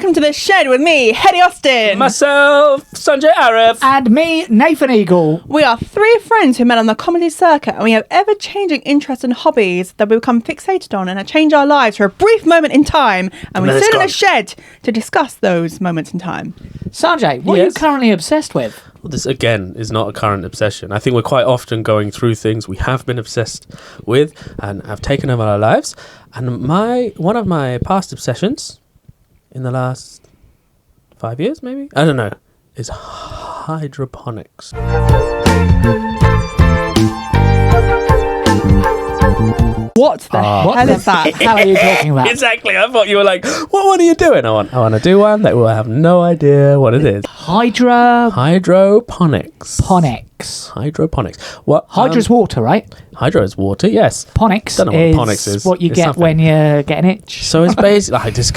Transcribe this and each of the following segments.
welcome to the shed with me, Hetty Austin. Myself, Sunjai Arif. And me, Nathan Eagle. We are three friends who met on the comedy circuit, and we have ever-changing interests and hobbies that we become fixated on and change our lives for a brief moment in time, and we sit in a shed to discuss those moments in time. Sunjai, what are you currently obsessed with? Well, this, again, is not a current obsession. I think we're quite often going through things we have been obsessed with and have taken over our lives. And one of my past obsessions in the last 5 years, maybe? I don't know. Is hydroponics. What the hell is that? How are you talking about? Exactly. I thought you were like, what are you doing? I want to do one that will have no idea what it is. Hydroponics. Hydroponics. What? Hydra's water, right? Hydro is water, yes. Ponics Don't know what ponics is. What you It's get nothing. when you get an itch. So it's basically... Hetty's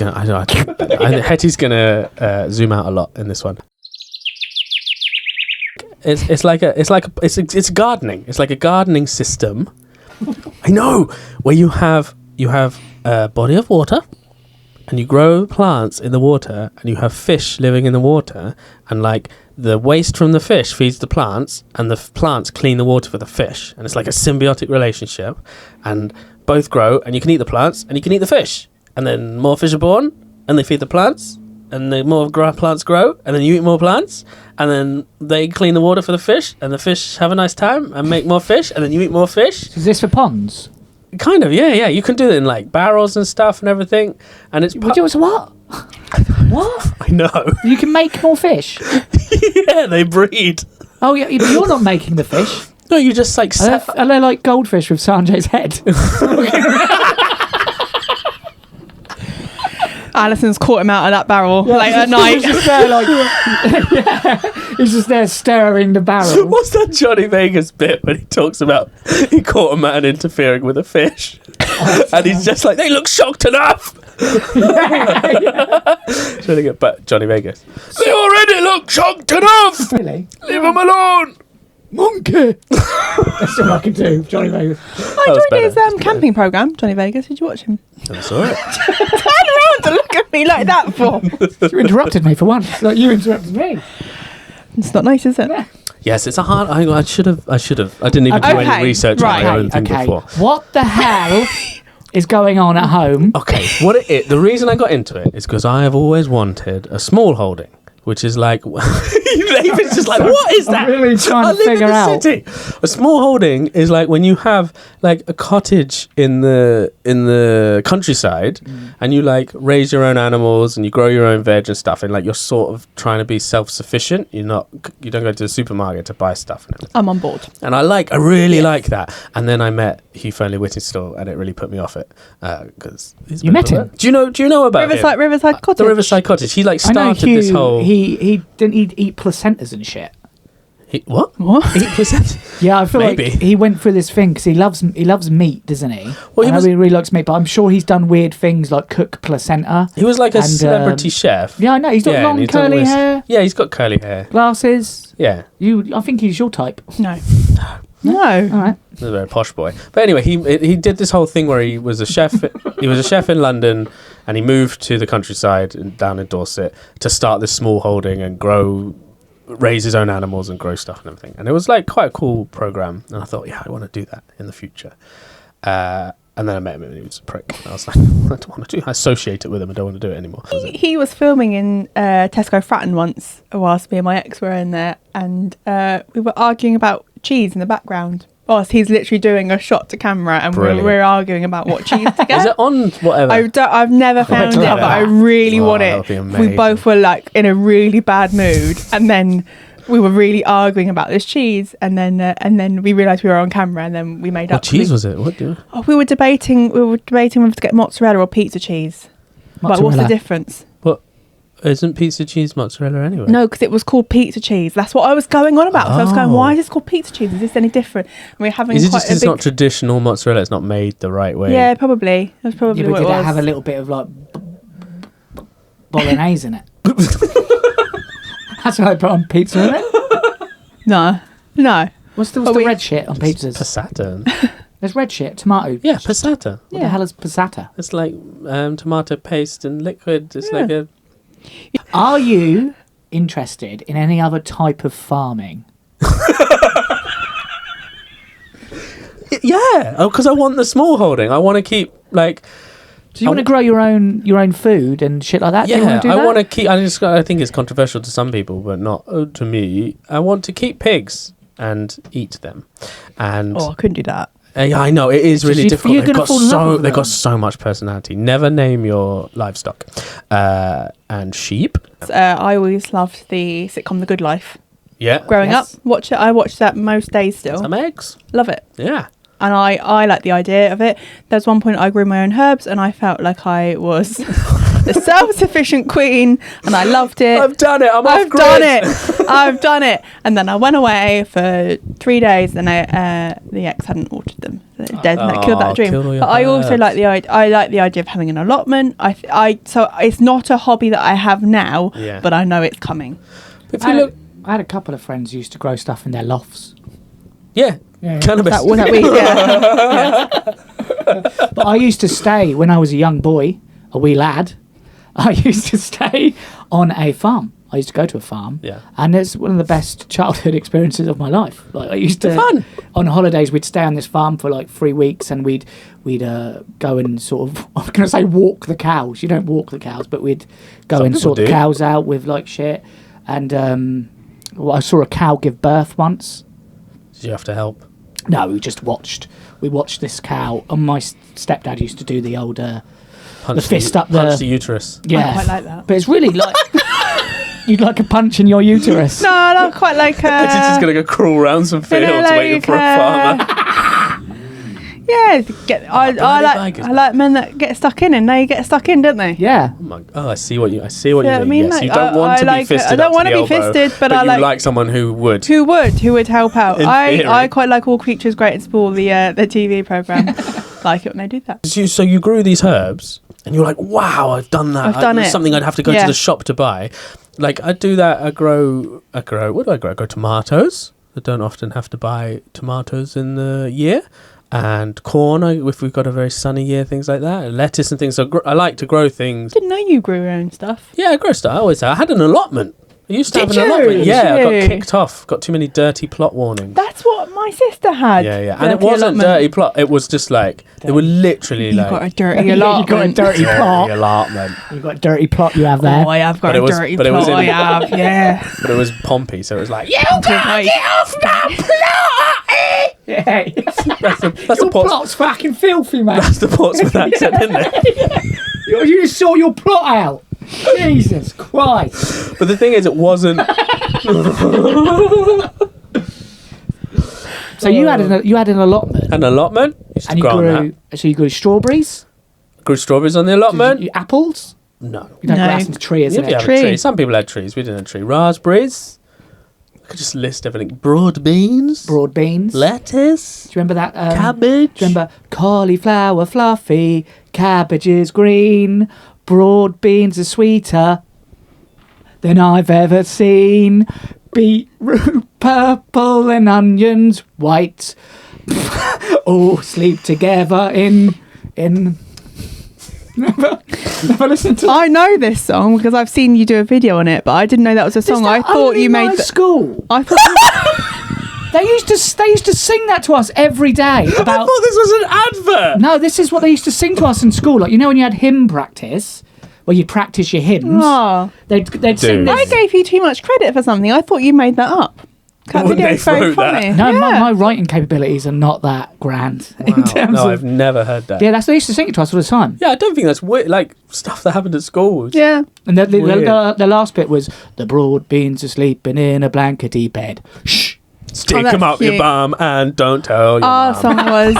going to zoom out a lot in this one. It's gardening. It's like a gardening system. I know, where you have a body of water, and you grow plants in the water, and you have fish living in the water, and like the waste from the fish feeds the plants, and the plants clean the water for the fish, and it's like a symbiotic relationship, and both grow, and you can eat the plants, and you can eat the fish, and then more fish are born, and they feed the plants, and the more plants grow, and then you eat more plants, and then they clean the water for the fish, and the fish have a nice time and make more fish, and then you eat more fish. Is this for ponds? Kind of, yeah. You can do it in like barrels and stuff and everything, and it's What? What? I know. You can make more fish? Yeah, they breed. Oh, yeah, but you're not making the fish. No, you just like Are they like goldfish with Sanjay's head? Alison's caught him out of that barrel late at night. He's just there he's just there stirring the barrel. What's that Johnny Vegas bit when he talks about he caught a man interfering with a fish, and he's just like, they look shocked enough. It's really good, but Johnny Vegas, they already look shocked enough. Really? Leave them alone. Monkey. That's all I can do, Johnny Vegas. I enjoyed his camping programme, Johnny Vegas. Did you watch him? I saw it. Turn around to look at me like that for. You interrupted me for once. Like you interrupted me. It's not nice, is it? Yeah. Yes, it's a hard. I should have. I didn't even do any research on my own thing before. What the hell is going on at home? Okay, the reason I got into it is because I have always wanted a small holding, which is like, David's just like, what is that? I'm really trying to figure out. City. A small holding is like when you have like a cottage in the countryside, and you like raise your own animals and you grow your own veg and stuff, and like you're sort of trying to be self-sufficient. You don't go to the supermarket to buy stuff and everything. I'm on board. And I really like that. And then I met Hugh Fearney-Whittingstall, and it really put me off it because you met him. Do you know about Riverside Cottage? The Riverside Cottage. He like started Hugh, this whole. He didn't eat placentas and shit. What? Eat placenta? Yeah, I feel Maybe. like he went through this thing because he loves meat, doesn't he? Well, I know he really likes meat, but I'm sure he's done weird things like cook placenta. He was like a celebrity chef. Yeah, I know. He's got long curly hair. Yeah, he's got curly hair. Glasses. Yeah. I think he's your type. No. All right. He's a very posh boy. But anyway, he did this whole thing where he was a chef. He was a chef in London, and he moved to the countryside down in Dorset to start this small holding and raise his own animals and grow stuff and everything. And it was like quite a cool program. And I thought, yeah, I want to do that in the future. And then I met him and he was a prick. And I was like, I don't want to do it. I associate it with him. I don't want to do it anymore. He was filming in Tesco Fratton once whilst me and my ex were in there, and we were arguing about cheese in the background whilst he's literally doing a shot to camera, and we're arguing about what cheese to get. Is it on whatever? I've never found it, but I really want it. That would be amazing. We both were like in a really bad mood, and then we were really arguing about this cheese, and then we realised we were on camera, and then we made up. What cheese was it? We were debating whether to get mozzarella or pizza cheese. Like, what's the difference? Isn't pizza cheese mozzarella anyway? No, because it was called pizza cheese. That's what I was going on about. So I was going, why is this called pizza cheese? Is this any different? And we're having is it just it's not traditional mozzarella? It's not made the right way? Yeah, probably. That's probably what it was. Did it have a little bit of like bolognese in it? That's what I put on pizza, isn't it? No. What's the red shit on pizzas? Passata. There's red shit, tomato. Yeah, passata. What the hell is passata? It's like tomato paste and liquid. It's like a Are you interested in any other type of farming? Yeah, because I want the small holding. I want to keep like. Do you want to grow your own food and shit like that? Do you Yeah, want to do I that? want to keep. I think it's controversial to some people, but not to me. I want to keep pigs and eat them, and Oh, I couldn't do that. yeah, I know it is really you're difficult. gonna fall in love with They've got them. so much personality. Never name your livestock, and sheep. I always loved the sitcom The Good Life. Yeah, Growing Yes. up, watch it. I watch that most days still. some eggs. Love it. Yeah. And I like the idea of it. There's one point I grew my own herbs and I felt like I was the self-sufficient queen and I loved it. I've done it. I've done it. I've done it. And then I went away for 3 days and the ex hadn't watered them. So they're dead and that killed that dream. killed all your But I also herbs. like the idea of having an allotment. So it's not a hobby that I have now, Yeah. but I know it's coming. If you look, I had a couple of friends who used to grow stuff in their lofts. yeah, Yeah. cannabis. That was that week. Yeah. But I used to stay, when I was a young boy, a wee lad, I used to stay on a farm. I used to go to a farm. Yeah. And it's one of the best childhood experiences of my life. Like I used to, Fun. on holidays, we'd stay on this farm for like 3 weeks and we'd go and sort of, I'm going to say walk the cows. You don't walk the cows, but we'd go Some and people sort the do. cows out with like shit. And well, I saw a cow give birth once. Did you have to help? No, we just watched. We watched this cow, and my stepdad used to do the old, Punch fist up the- punch the uterus. yeah. I quite like that. But it's really like you'd like a punch in your uterus. No, I don't quite like She's just gonna go crawl around some fields waiting for a farmer. Yeah, I bag is like men that get stuck in, and they get stuck in, don't they? Yeah, I see what you Yeah, mean. I mean, Yes, like, you don't I want to like be it. fisted. I don't want to be fisted, but I you like- like someone who would. Who would help out? In theory. I quite like All Creatures Great and Small, the TV program. Like it when they do that. So you grew these herbs, and you're like, wow, I've done that. I've done It's it. something I'd have to go Yeah. to the shop to buy. Like I do that. I grow. What do I grow? I grow tomatoes. I don't often have to buy tomatoes in the year. And corn, if we've got a very sunny year, things like that. Lettuce and things. So I like to grow things. Didn't know you grew your own stuff. Yeah, I grow stuff. I always have. I had an allotment. I used to Did have an you? allotment. Yeah, I got Did you? kicked off. Got too many dirty plot warnings. That's what my sister had. Yeah. And it Dirty wasn't allotment. dirty plot. It was just like, they were literally You like... got a dirty you allotment. got a dirty plot. dirty allotment. You've got a dirty plot you have there. Oh, I have got But a it was- dirty but it was plot. I in- have, yeah. But it was Pompey, so it was like, yeah, off my Yeah. that's the Your Ports- plot's fucking filthy, man. that's the Portsmouth accent, isn't it? You just saw your plot out. Jesus Christ. But the thing is, it wasn't... So you had an allotment, An allotment. Used to and you grow on grew. So you grew strawberries, that. Grew strawberries on the allotment. apples. No. You don't No. grass into tree, isn't If you it? have Tree. a tree. Some people had trees. We didn't have a tree. Raspberries. I could just list everything. Broad beans. Broad beans. Lettuce. Do you remember that? Cabbage. Do you remember cauliflower fluffy, cabbage is green, broad beans are sweeter than I've ever seen. Beetroot purple and onions white. All sleep together in. Never listened to I know this song because I've seen you do a video on it, but I didn't know that was a song. I thought you made school. I thought They used to sing that to us every day. I About thought this was an advert. no, this is what they used to sing to us in school. Like, you know, when you had hymn practice, where you practice your hymns, Oh. they'd sing Dude. I this. gave you too much credit for something. I thought you made that up. That When video they is very wrote that. funny. No, yeah. my writing capabilities are not that grand in Wow. terms No, of. I've never heard that. Yeah, that's they used to sing it to us all the time. Yeah, I don't think that's weird. Like stuff that happened at school. Yeah. And Weird. the last bit was the broad beans are sleeping in a blankety bed. Shh. Stick Oh, that's them up your cute. bum and don't tell your Our mum. song was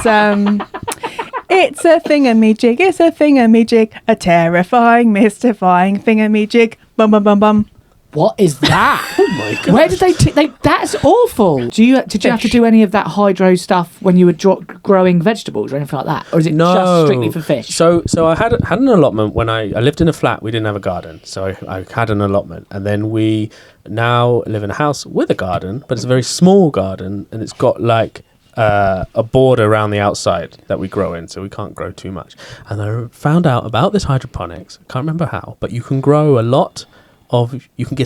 It's a thingamajig, it's a thingamajig, a terrifying, mystifying thingamajig. Bum bum bum bum. What is that? Oh my god. Where did they? That's awful. Did you have to Fish. do any of that hydro stuff when you were growing vegetables or anything like that, or is it No. just strictly for fish? So I had an allotment when I lived in a flat. We didn't have a garden, so I had an allotment, and then we now live in a house with a garden, but it's a very small garden, and it's got like a border around the outside that we grow in, so we can't grow too much. And I found out about this hydroponics. I can't remember how, but you can get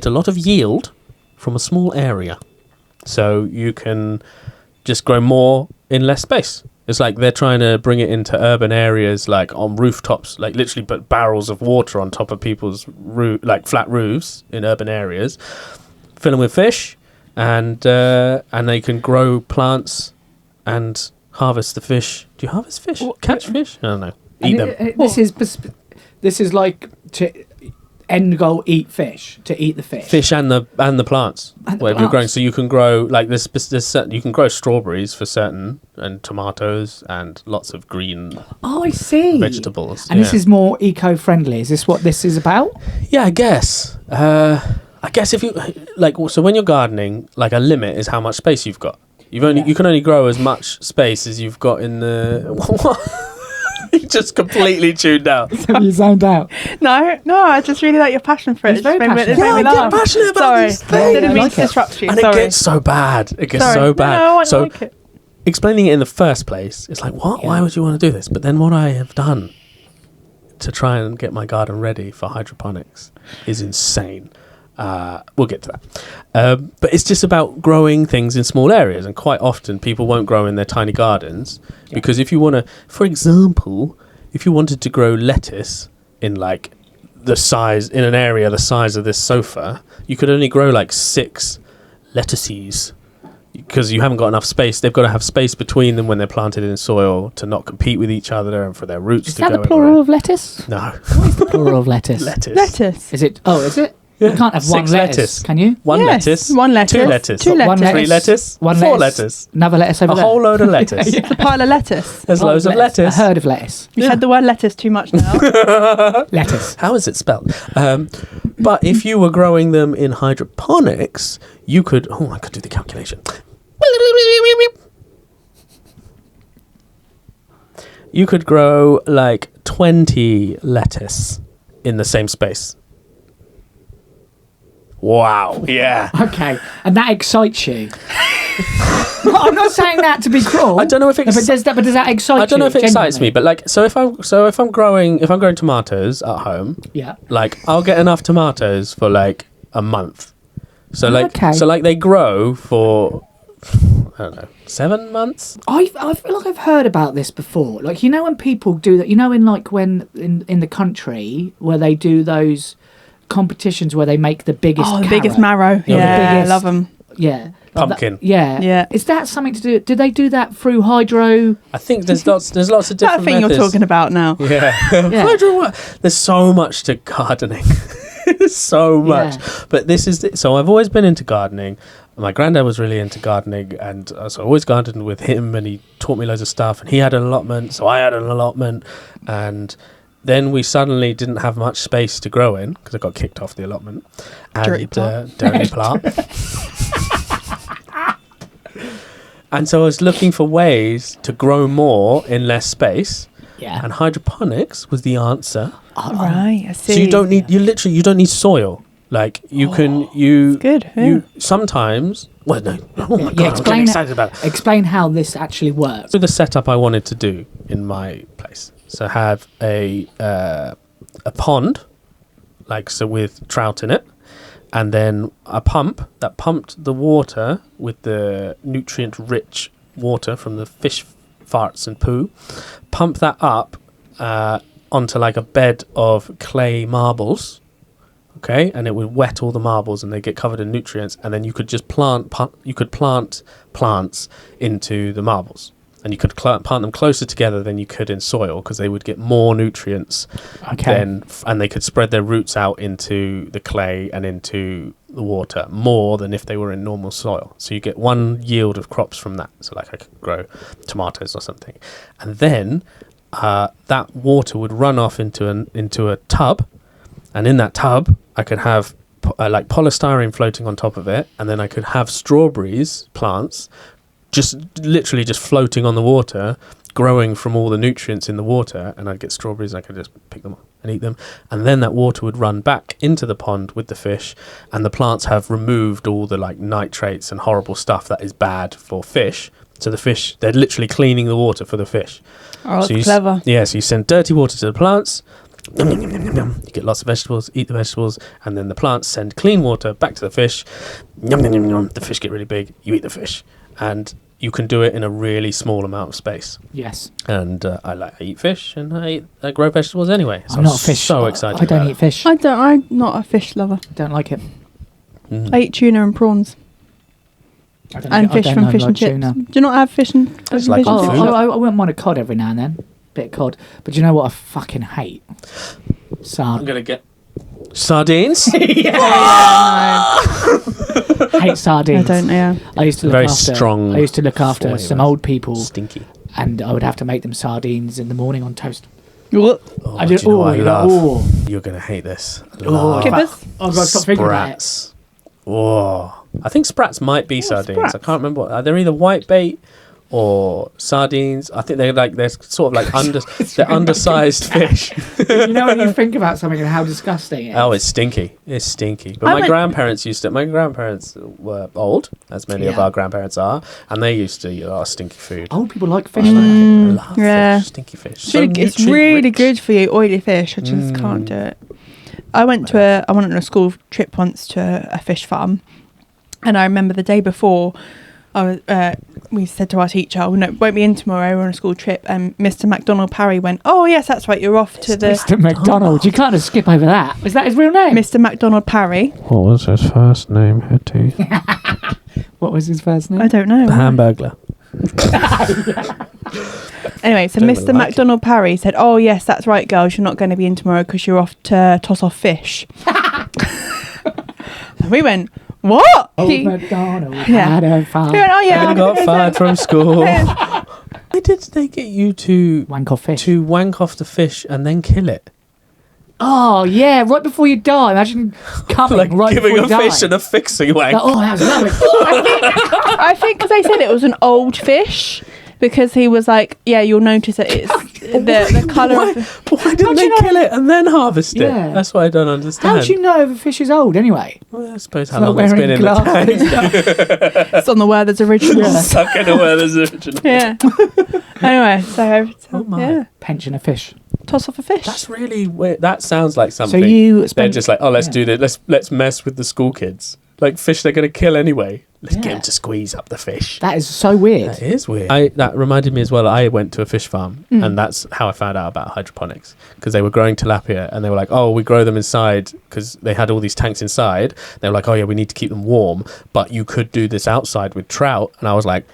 a lot of yield from a small area. So you can just grow more in less space. It's like they're trying to bring it into urban areas, like on rooftops, like literally put barrels of water on top of people's flat roofs in urban areas, fill them with fish, and they can grow plants and harvest the fish. Do you harvest fish? Catch fish? I don't know. Eat them. This is like to end goal: eat fish, to eat the fish. Fish and the plants. Whatever you're growing, so you can grow like this. You can grow strawberries for certain, and tomatoes, and lots of green. Oh, I see. Vegetables. And this is more eco-friendly. Is this what this is about? Yeah, I guess. I guess if you so when you're gardening, like a limit is how much space you've got. You can only grow as much space as you've got in the. You just completely tuned out. You zoned out. No, I just really like your passion for it. It's very passionate. Yeah, I get passionate about these things. Sorry, didn't mean to disrupt you. And it gets so bad. It gets so bad. No, I so like it. explaining it in the first place, it's like, what? Yeah. Why would you want to do this? But then what I have done to try and get my garden ready for hydroponics is insane. We'll get to that. But it's just about growing things in small areas. And quite often people won't grow in their tiny gardens because if you want to, for example, if you wanted to grow lettuce in like in an area the size of this sofa, you could only grow like 6 lettuces because you haven't got enough space. They've got to have space between them when they're planted in soil to not compete with each other and for their roots to go. Is that the plural of lettuce? No. What is the plural of lettuce? Lettuce. Is it? Oh, is it? Yeah. You can't have 6 one lettuce, can you? One lettuce. 1 lettuce. 2 lettuce. 2 lettuce. 3 lettuce. 1 4 lettuce. lettuce. Another lettuce over A there. whole load of lettuce. It's a pile of lettuce. There's loads of lettuce. A herd of lettuce. You said the word lettuce too much now. Lettuce. How is it spelled? But if you were growing them in hydroponics, you could... Oh, I could do the calculation. You could grow like 20 lettuce in the same space. Wow. Yeah. Okay. And that excites you. No, I'm not saying that to be cruel. I don't know if it. But does that excite you? I don't know if it excites me, genuinely? but like, if I'm growing tomatoes at home, Yeah. like I'll get enough tomatoes for like a month. So like they grow for I don't know 7 months. I feel like I've heard about this before. Like, you know, when people do that, you know, in the country where they do those competitions where they make the biggest The carrot. biggest marrow. Yeah, I love them. Yeah. Pumpkin. Yeah. Is that something to do? Do they do that through hydro? I think there's lots of different That thing methods. you're talking about now. Yeah. Yeah. Hydro. There's so much to gardening. There's so much. Yeah. But this is so I've always been into gardening. My granddad was really into gardening, and so I always gardened with him, and he taught me loads of stuff. And he had an allotment, so I had an allotment, and then we suddenly didn't have much space to grow in because I got kicked off the allotment. And, Dirty plant. dirty plant. And so I was looking for ways to grow more in less space. Yeah. And hydroponics was the answer. Right, I see. So you don't need soil. Like you It's good. Yeah. you sometimes. Well, no. Oh my god! I'm getting excited about it. Explain how this actually works. So the setup I wanted to do in my place. So have a pond, with trout in it, and then a pump that pumped the water with the nutrient-rich water from the fish farts and poo, pump that up onto like a bed of clay marbles. Okay, and it would wet all the marbles, and they get covered in nutrients, and then you could just plant plants into the marbles, and you could plant them closer together than you could in soil because they would get more nutrients. Okay. And they could spread their roots out into the clay and into the water more than if they were in normal soil. So you get one yield of crops from that. So like I could grow tomatoes or something, and then that water would run off into a tub. And in that tub, I could have like polystyrene floating on top of it, and then I could have strawberries plants just literally just floating on the water, growing from all the nutrients in the water, and I'd get strawberries and I could just pick them up and eat them. And then that water would run back into the pond with the fish, and the plants have removed all the like nitrates and horrible stuff that is bad for fish, So the fish, they're literally cleaning the water for the fish. Oh, So that's clever. So you send dirty water to the plants. Yum, yum, yum, yum, yum. You get lots of vegetables, eat the vegetables, and then the plants send clean water back to the fish. Yum, yum, yum, yum. The fish get really big. You eat the fish, and you can do it in a really small amount of space. Yes. And I eat fish, and I grow vegetables anyway. So I'm not a fish. So excited. I don't about eat fish. I'm not a fish lover. Don't like it. it. I eat tuna and prawns. And fish from fish and chips. Tuna. Do you not have fish and It's like fish and food. chips? I wouldn't mind a cod every now and then. Bit of cod. But do you know what I fucking hate? I'm gonna get sardines. Hate I sardines. don't know. Yeah. I used to look Very after. strong I used to look after flavour. some old people, Stinky. and I would have to make them sardines in the morning on toast. Oh, I do did. you know what I you're love? like, oh. You're gonna hate this. I Oh, love Kippers? I've got to stop thinking about it. sprats. Oh, I think sprats might be sardines. I sprats? can't remember what. They're either white bait or sardines. I think they're sort of like they're undersized fish. You know when you think about something and how disgusting it is. Oh, it's stinky. It's stinky. But I my went- grandparents used to. My grandparents were old, as many of Yeah. our grandparents are, and they used to eat a lot of stinky food. Old people like fish. I don't love yeah. fish, stinky fish. It's really good for you, oily fish. I just can't do it. I went on a school trip once to a fish farm, and I remember the day before, we said to our teacher, "Oh no, won't be in tomorrow. We're on a school trip." And Mr. MacDonald Parry went, "Oh yes, that's right. You're off to the Mr. McDonald. You can't just skip over that. Is that his real name? Mr. MacDonald Parry." What was his first name, Hetty? What was his first name? I don't know. The Hamburglar. Anyway, so Don't Mr. really like MacDonald Parry said, "Oh yes, that's right, girls. You're not going to be in tomorrow because you're off to toss off fish." And we went, "What?" Old He- MacDonald Yeah. had a farm. he went, "Oh yeah." I I'm got gonna go fired to-" from school. Why did they get you to Wank off fish. wank off the fish and then kill it? Oh, yeah, right before you die. Imagine coming Like right giving before a you die. fish and a fixing wank. Like, oh, that was lovely. I think because they said it was an old fish, because he was like, "Yeah, you'll notice that it's the colour Why, of the-" but why didn't do they you know- kill it and then harvest it? Yeah. That's what I don't understand. How do you know if a fish is old anyway? Well, I suppose how It's long not it's been wearing in the tank. glasses. It's on the Werther's original. Yeah. Stuck in a Werther's original. Yeah. Anyway, so Oh my. yeah, Pension a fish. toss off a fish. That's really weird. That sounds like So something. you They're spent... just like, oh, let's yeah. do this. Let's mess with the school kids. Like fish, they're going to kill anyway. Let's get Yeah. them to squeeze up the fish. That is so weird. That is weird. That reminded me as well. I went to a fish farm, and that's how I found out about hydroponics, because they were growing tilapia, and they were like, "Oh, we grow them inside," because they had all these tanks inside. They were like, "Oh yeah, we need to keep them warm, but you could do this outside with trout." And I was like,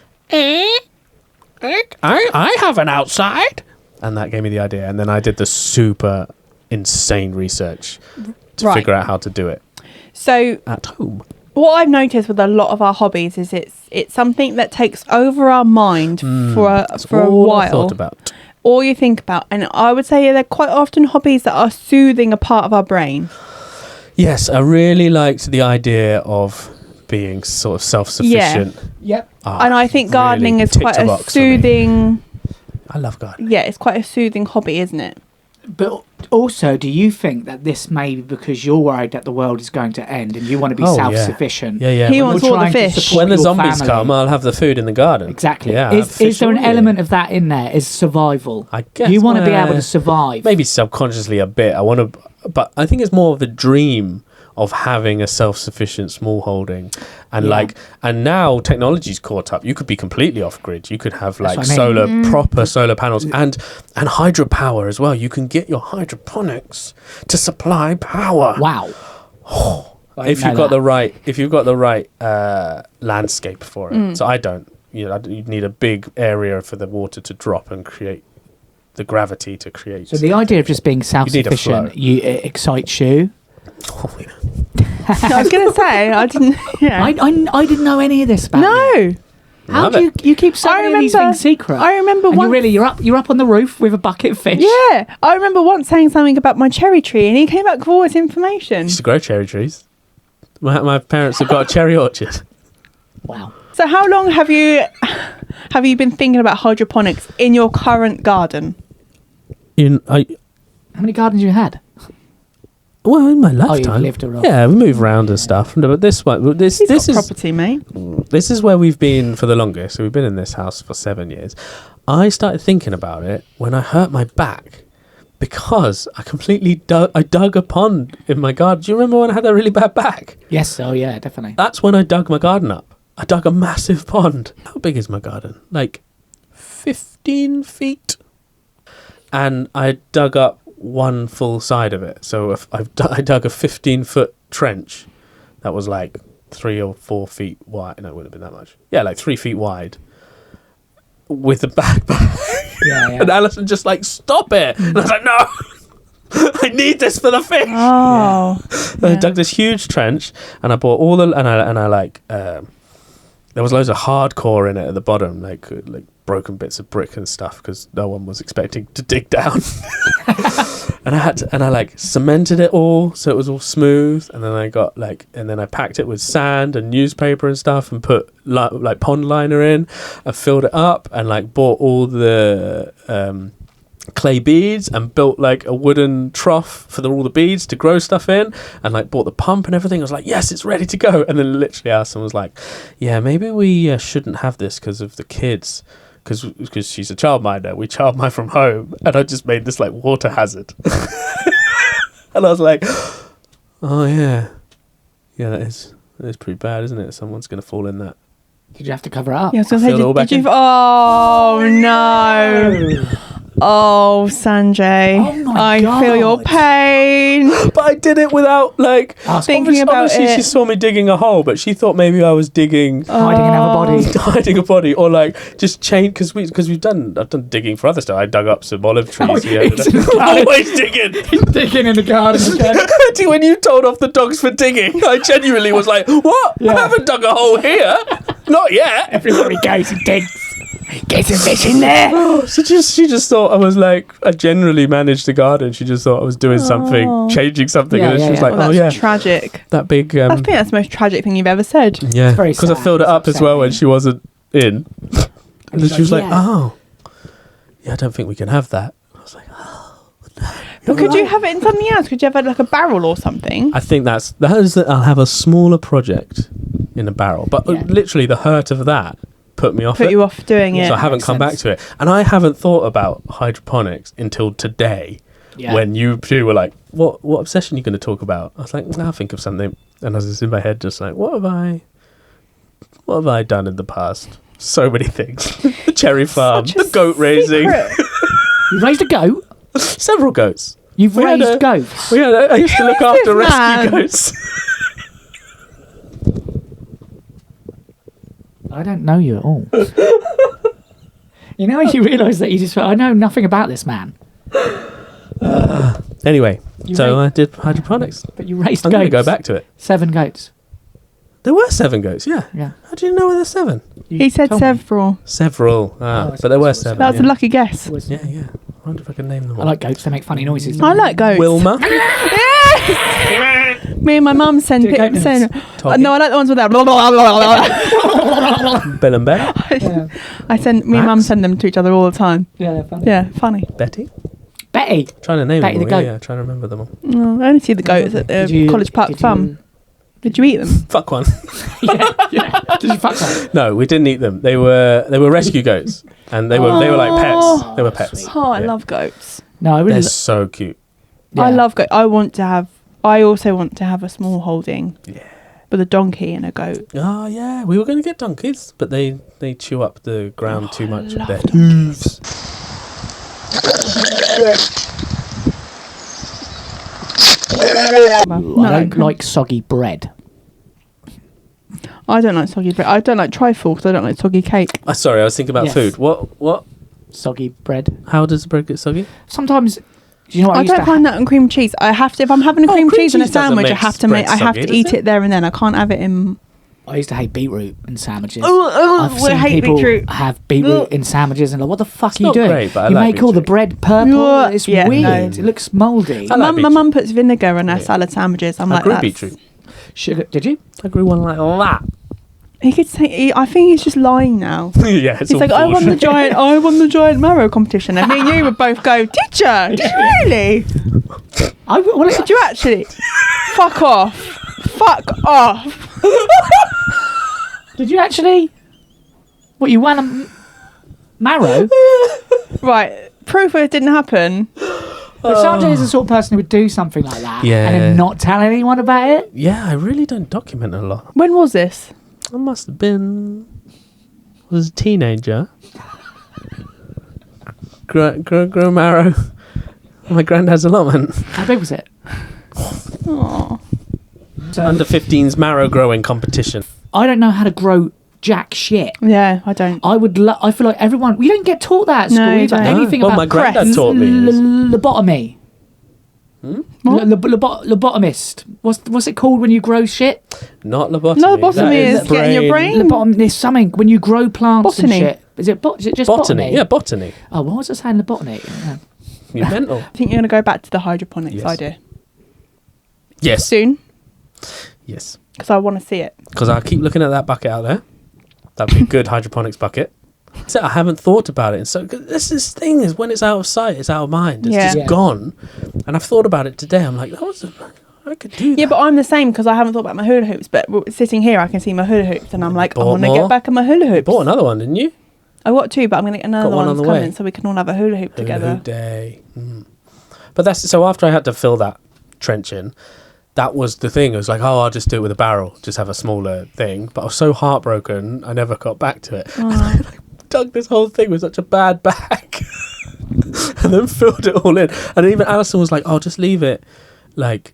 I have an outside," and that gave me the idea. And then I did the super insane research to Right. figure out how to do it So at home. what I've noticed with a lot of our hobbies is it's something that takes over our mind for a All I while. thought about. All you think about, and I would say they're quite often hobbies that are soothing a part of our brain. Yes, I really liked the idea of being sort of self-sufficient. Yep. And I think gardening really is ticked quite a a box for me. soothing. I love gardening. Yeah, it's quite a soothing hobby, isn't it? But also, do you think that this may be because you're worried that the world is going to end and you want to be Oh, yeah. self-sufficient? Yeah, yeah. He When, wants You're all the trying to fish. support when the your zombies family. come, I'll have the food in the garden. Exactly. Yeah, Is there an fish, element of that in there? Is survival? I guess. You want to be able to survive. Maybe subconsciously a bit. I want to, but I think it's more of the dream of having a self-sufficient small holding, and Yeah. and now technology's caught up. You could be completely off grid. You could have like what I mean. proper solar panels and hydropower as well. You can get your hydroponics to supply power. Wow. If know you've got that. the right landscape for it. So I don't. You need a big area for the water to drop and create the gravity to create. So the idea of just being need a self-sufficient, flow. it excites you. I was going to say, I didn't. Yeah. I didn't know any of this about you. No. How Love do it. you keep so I many of these remember- things secret? I remember and once. you're up on the roof with a bucket of fish. Yeah, I remember once saying something about my cherry tree, and he came back with all this information. used to grow cherry trees. My parents have got a cherry orchard. Wow. So, how long have you been thinking about hydroponics in your current garden? How many gardens you had? Well, in my you've lifetime. lived around. Yeah, we move around and stuff. But this one, this He's got is property, mate. this is where we've been for the longest. So we've been in this house for 7 years. I started thinking about it when I hurt my back because I completely dug a pond in my garden. Do you remember when I had that really bad back? Yes, oh yeah, definitely. That's when I dug my garden up. I dug a massive pond. How big is my garden? Like 15 feet. And I dug up one full side of it. So I dug a 15-foot trench that was like 3 or 4 feet wide. No, it wouldn't have been that much. Yeah, like 3 feet wide with the backpack. Yeah. And Alison just like, stop it. And I was like, no, I need this for the fish. Oh. I dug this huge trench and I bought all the, and I like, there was loads of hardcore in it at the bottom, like broken bits of brick and stuff because no one was expecting to dig down. And I like cemented it all so it was all smooth, and then I packed it with sand and newspaper and stuff and put like pond liner in. I filled it up and like bought all the clay beads and built like a wooden trough for all the beads to grow stuff in, and like bought the pump and everything. I was like, yes, it's ready to go. And then literally Alison was like, yeah, maybe we shouldn't have this because of the kids. Because she's a childminder, we childmind from home, and I just made this like water hazard. And I was like, oh yeah, that is pretty bad, isn't it? Someone's gonna fall in that. Did you have to cover it up? Yeah, I was going to say, Filled it all back did you? in. Oh, no. Oh, Sanjay. Oh my I feel your God. pain. But I did it without like Thinking about obviously it. she saw me digging a hole, but she thought maybe I was digging Hiding another body. hiding a body, or like just change because I've done digging for other stuff. I dug up some olive trees. Always digging. Digging in the garden again. When you told off the dogs for digging, I genuinely was like, what? Yeah. I haven't dug a hole here. Not yet. Everywhere he goes, he digs. Get some fish in there. So she just thought I was like, I generally managed the garden. She just thought I was doing something, changing something. Yeah, and she was like, Well, oh that's yeah. tragic. That big... I think that's the most tragic thing you've ever said. yeah, very because I sad. filled it up It's as well when she wasn't in. And then she was like, yeah. oh, yeah, I don't think we can have that. I was like, oh. But could you have it in something else? Could you have it like a barrel or something? I think that is that I'll have a smaller project in a barrel. But Yeah. literally the hurt of that put me off Put it. you off doing it. So I haven't makes come back sense. to it. And I haven't thought about hydroponics until today. Yeah. When you two were like, what obsession are you going to talk about? I was like, I'll think of something. And I was just in my head just like, what have I done in the past? So many things. The cherry farm, Such a the goat raising, secret. You raised a goat? several goats. You've We had raised goats? I used to look Who is after this rescue man? goats. I don't know you at all. You know when you realise that you just I know nothing about this man. Anyway, You so ra- I did hydroponics. But you raised I'm goats. going to go back to it. 7 goats. There were 7 goats, yeah. Yeah. How do you know there were 7? You He said told me. several. Several. Oh, But there were that's what 7. That was yeah. a lucky guess. It was- Yeah. I wonder if I can name them all. I like goats. They make funny noises. I like goats. Wilma. Me and my mum send Do goat send. Toggy. No, I like the ones with that. Blah, blah, blah, blah, blah. Bill and Bear. Yeah. I send me and mum Max? send them to each other all the time. Yeah, they're funny. Yeah, funny. Betty. Betty. Trying to name Betty them the all. goat. Yeah, trying to remember them all. Oh, I only see the goats at the Did you- College Park did you- Farm. Did you eat them? Fuck one. Yeah. Did you fuck that? No, we didn't eat them. They were rescue goats, and they were like pets. They were pets. Oh, I Yeah. love goats. No, I really. They're so cute. I love goats. I also want to have a small holding. Yeah. With a donkey and a goat. Oh yeah, we were going to get donkeys, but they chew up the ground too much with love their hooves. I don't like soggy bread. I don't like soggy bread. I don't like trifle because I don't like soggy cake. Sorry, I was thinking about Yes. food. What? Soggy bread. How does the bread get soggy? Sometimes, do you know what I I used don't to find that on cream cheese. I have to if I'm having a Oh, cream cream cheese and a cheese doesn't sandwich. I make have to bread I have soggy, to eat does it there and then. I can't have it in. I used to hate beetroot in sandwiches. Oh, I've I seen hate people beetroot. have beetroot Ugh. in sandwiches and like, what the fuck It's are you not doing? great, but I you like make all the beetroot. bread purple. Ugh. It's Yeah, weird. no. It looks mouldy. I like My beetroot. mum puts vinegar in her Yeah. salad sandwiches. I'm I like, grew that's... beetroot. Sugar? Did you? I grew one like that. He could say. I think he's just lying now. Yeah, it's He's all like, I won the giant marrow competition, and me and you would both go, did you? Did you really? Did you actually? Fuck off. Fuck off. Did you actually? What, you won a marrow? Right. Proof it didn't happen. But Sunjai is the sort of person who would do something like that Yeah. and then not tell anyone about it. Yeah, I really don't document a lot. When was this? I must have been... I was a teenager. Grow marrow. My granddad's allotment. How big was it? Aww. Under 15's marrow growing competition. I don't know how to grow jack shit. Yeah, I don't. I feel like everyone... We don't get taught that at school. No, you either. don't. Anything Well, about my granddad crest. taught me. lobotomy. What? Lobotomist. What's it called when you grow shit? Not lobotomy. No, lobotomy That is getting your brain. Lobotomy is something when you grow plants Botany. and shit. Is it just Botany. Yeah, botany. Oh, what was I saying? Lobotomy. Yeah. You're mental. I think you're going to go back to the hydroponics Yes. idea Yes. soon Yes. because I want to see it. Because I keep looking at that bucket out there. That'd be a good hydroponics bucket. So I haven't thought about it. And so this is the thing is when it's out of sight, it's out of mind. It's Yeah. just Yeah. gone. And I've thought about it today. I'm like, I could do that. Yeah, but I'm the same because I haven't thought about my hula hoops. But sitting here, I can see my hula hoops, and I'm like, I Bought want to more? get back on my hula hoops. Bought another one, didn't you? I got two, but I'm going to get another Got one one on the coming way. so we can all have a hula hoop together. Hula hoop day. But that's so after I had to fill that trench in, that was the thing. It was like, oh, I'll just do it with a barrel, just have a smaller thing. But I was so heartbroken, I never got back to it. And then I dug this whole thing with such a bad bag, and then filled it all in. And even Alison was like, "Oh, just leave it, like,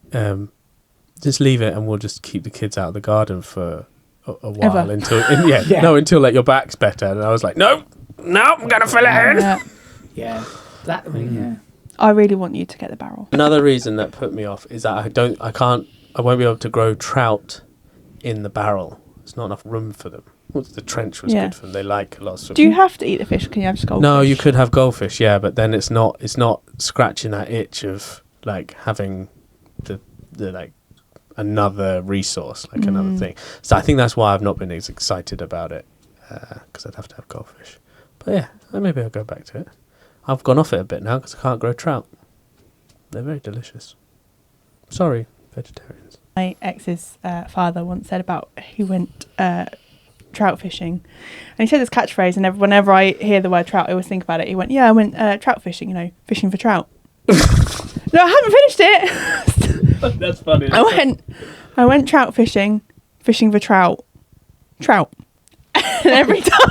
just leave it, and we'll just keep the kids out of the garden for a while Ever. until, Yeah. until like your back's better." And I was like, "No, I'm gonna fill it in." Yeah. Yeah. That. Yeah. I really want you to get the barrel. Another reason that put me off is that I won't be able to grow trout in the barrel. There's not enough room for them. Well, the trench was Yeah. good for them. They like lots of. Do you have to eat the fish? Or can you have just goldfish? No, you could have goldfish, yeah, but then it's not scratching that itch of like having the like another resource, like another thing. So I think that's why I've not been as excited about it because I'd have to have goldfish. But yeah, maybe I'll go back to it. I've gone off it a bit now because I can't grow trout. They're very delicious. Sorry, vegetarians. My ex's father once said about he went trout fishing, and he said this catchphrase, and whenever I hear the word trout, I always think about it. He went, "Yeah, I went trout fishing. Fishing for trout." No, I haven't finished it. That's funny. I went trout fishing for trout. And every time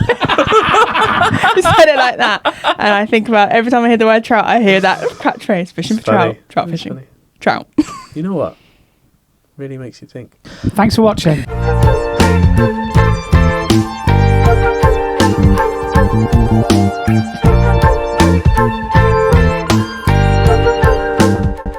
he said it like that, and I think about every time I hear the word trout, I hear that catchphrase: fishing It's for funny. trout It's fishing, funny. trout. You know what? Really makes you think. Thanks for watching.